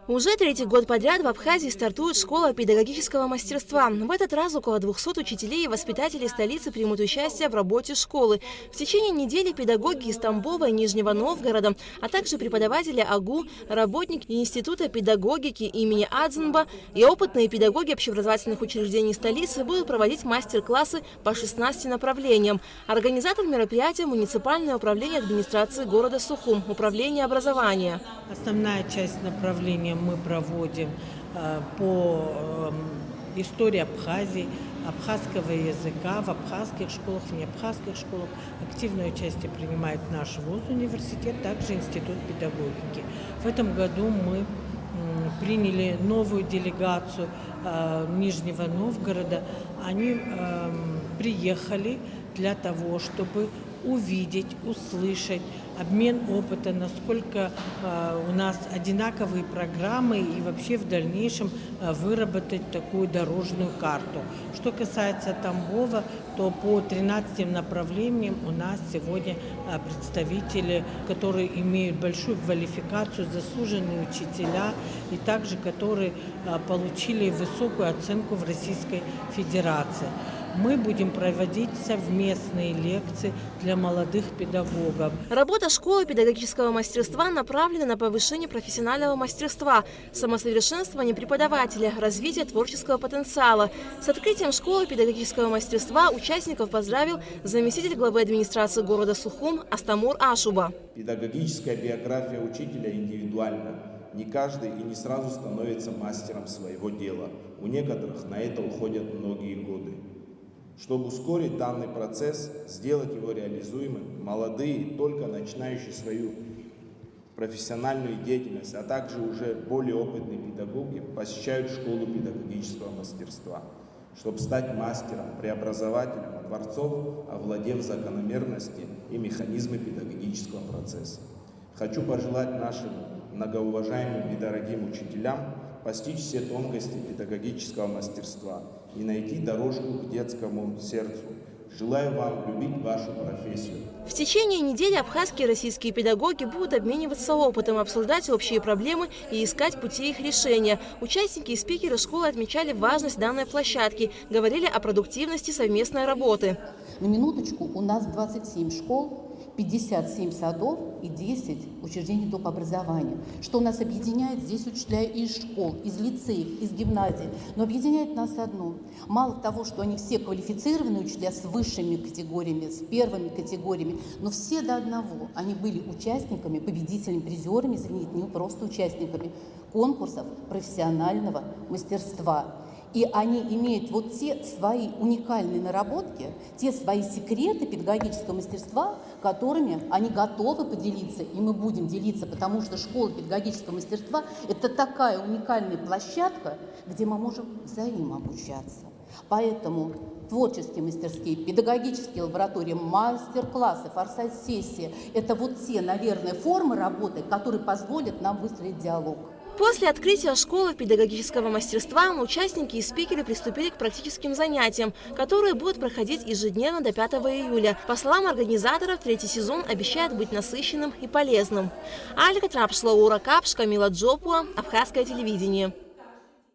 Уже третий год подряд в Абхазии стартует школа педагогического мастерства. В этот раз около 200 учителей и воспитателей столицы примут участие в работе школы. В течение недели педагоги из Тамбова и Нижнего Новгорода, а также преподаватели АГУ, работники Института педагогики имени Адзенба и опытные педагоги общеобразовательных учреждений столицы будут проводить мастер-классы по 16 направлениям. Организатор мероприятия – муниципальное управление администрации города Сухум, управление образования. Основная часть направления мы проводим по истории Абхазии, абхазского языка в абхазских школах, в неабхазских школах. Активное участие принимает наш ВУЗ, университет, также Институт педагогики. В этом году мы приняли новую делегацию Нижнего Новгорода. Они приехали для того, чтобы увидеть, услышать, обмен опыта, насколько у нас одинаковые программы и вообще в дальнейшем выработать такую дорожную карту. Что касается Тамбова, то по 13 направлениям у нас сегодня представители, которые имеют большую квалификацию, заслуженные учителя и также которые получили высокую оценку в Российской Федерации. Мы будем проводить совместные лекции для молодых педагогов. Работа школы педагогического мастерства направлена на повышение профессионального мастерства, самосовершенствование преподавателя, развитие творческого потенциала. С открытием школы педагогического мастерства участников поздравил заместитель главы администрации города Сухум Астамур Ашуба. Педагогическая биография учителя индивидуальна. Не каждый и не сразу становится мастером своего дела. У некоторых на это уходят многие годы. Чтобы ускорить данный процесс, сделать его реализуемым, молодые, только начинающие свою профессиональную деятельность, а также уже более опытные педагоги посещают школу педагогического мастерства, чтобы стать мастером, преобразователем творцов, овладев закономерности и механизмы педагогического процесса. Хочу пожелать нашим многоуважаемым и дорогим учителям постичь все тонкости педагогического мастерства и найти дорожку к детскому сердцу. Желаю вам любить вашу профессию. В течение недели абхазские и российские педагоги будут обмениваться опытом, обсуждать общие проблемы и искать пути их решения. Участники и спикеры школы отмечали важность данной площадки, говорили о продуктивности совместной работы. На минуточку, у нас 27 школ, 57 садов и 10 учреждений доп. Образования. Что нас объединяет, здесь учителя из школ, из лицеев, из гимназий. Но объединяет нас одно. Мало того, что они все квалифицированные учителя с высшими категориями, с первыми категориями, но все до одного. Они были участниками, победителями, призерами, извините, не просто участниками конкурсов профессионального мастерства. И они имеют вот те свои уникальные наработки, те свои секреты педагогического мастерства, которыми они готовы поделиться, и мы будем делиться, потому что школа педагогического мастерства – это такая уникальная площадка, где мы можем взаимообучаться. Поэтому творческие мастерские, педагогические лаборатории, мастер-классы, форсайт-сессии – это вот те, наверное, формы работы, которые позволят нам выстроить диалог. После открытия школы педагогического мастерства участники и спикеры приступили к практическим занятиям, которые будут проходить ежедневно до 5 июля. По словам организаторов, третий сезон обещает быть насыщенным и полезным. Алька Трапшла, Ура Капш, Камила Джопуа, Абхазское телевидение.